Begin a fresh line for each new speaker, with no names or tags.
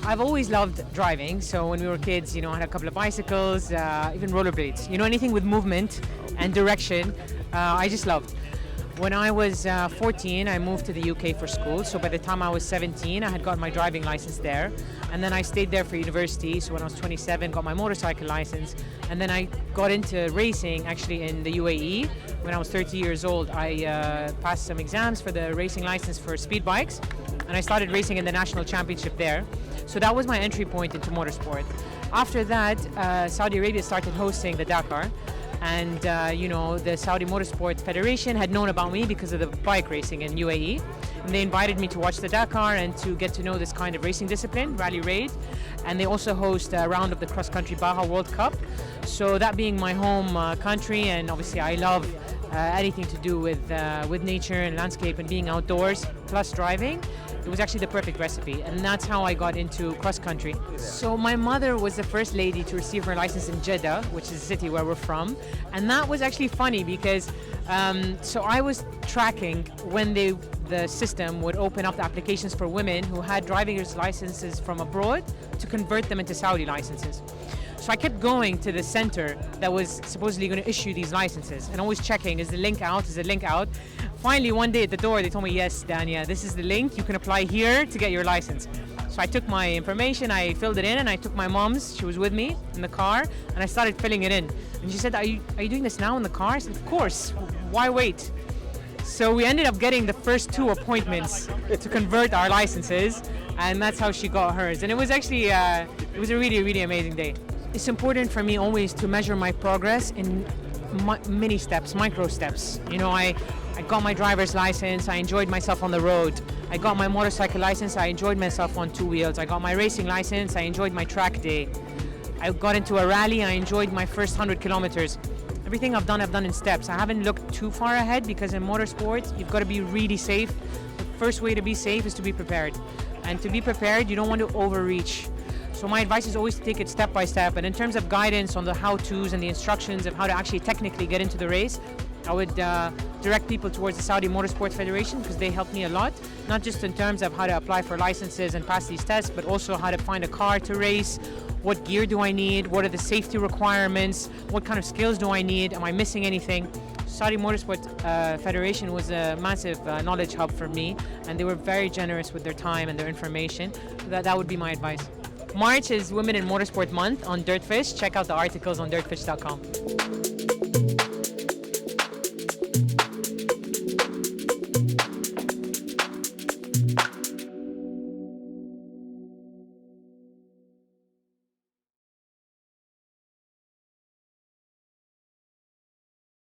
I've always loved driving. So when we were kids, I had a couple of bicycles, even rollerblades. Anything with movement and direction, I just loved. When I was 14, I moved to the UK for school. So by the time I was 17, I had got my driving license there. And then I stayed there for university. So when I was 27, got my motorcycle license. And then I got into racing actually in the UAE. When I was 30 years old, I passed some exams for the racing license for speed bikes. And I started racing in the national championship there. So that was my entry point into motorsport. After that, Saudi Arabia started hosting the Dakar. And the Saudi Motorsport Federation had known about me because of the bike racing in UAE. And they invited me to watch the Dakar and to get to know this kind of racing discipline, rally raid. And they also host a round of the cross-country Baja World Cup. So that being my home country, and obviously I love anything to do with nature and landscape and being outdoors, plus driving. It was actually the perfect recipe, and that's how I got into cross-country. So my mother was the first lady to receive her license in Jeddah, which is the city where we're from, and that was actually funny because so I was tracking when the system would open up the applications for women who had driver's licenses from abroad to convert them into Saudi licenses. So I kept going to the center that was supposedly going to issue these licenses and always checking, is the link out, is the link out? Finally, one day at the door, they told me, yes, Dania, this is the link, you can apply here to get your license. So I took my information, I filled it in, and I took my mom's, she was with me in the car, and I started filling it in. And she said, are you doing this now in the car? I said, of course, why wait? So we ended up getting the first 2 appointments to convert our licenses, and that's how she got hers. And it was actually, it was a really, really amazing day. It's important for me always to measure my progress in mini steps, micro steps. I got my driver's license, I enjoyed myself on the road. I got my motorcycle license, I enjoyed myself on 2 wheels. I got my racing license, I enjoyed my track day. I got into a rally, I enjoyed my first 100 kilometers. Everything I've done in steps. I haven't looked too far ahead because in motorsport, you've got to be really safe. The first way to be safe is to be prepared. And to be prepared, you don't want to overreach. So my advice is always to take it step by step. And in terms of guidance on the how-tos and the instructions of how to actually technically get into the race, I would direct people towards the Saudi Motorsport Federation because they helped me a lot. Not just in terms of how to apply for licenses and pass these tests, but also how to find a car to race. What gear do I need? What are the safety requirements? What kind of skills do I need? Am I missing anything? Saudi Motorsport Federation was a massive knowledge hub for me, and they were very generous with their time and their information. That would be my advice. March is Women in Motorsport Month on Dirtfish. Check out the articles on dirtfish.com.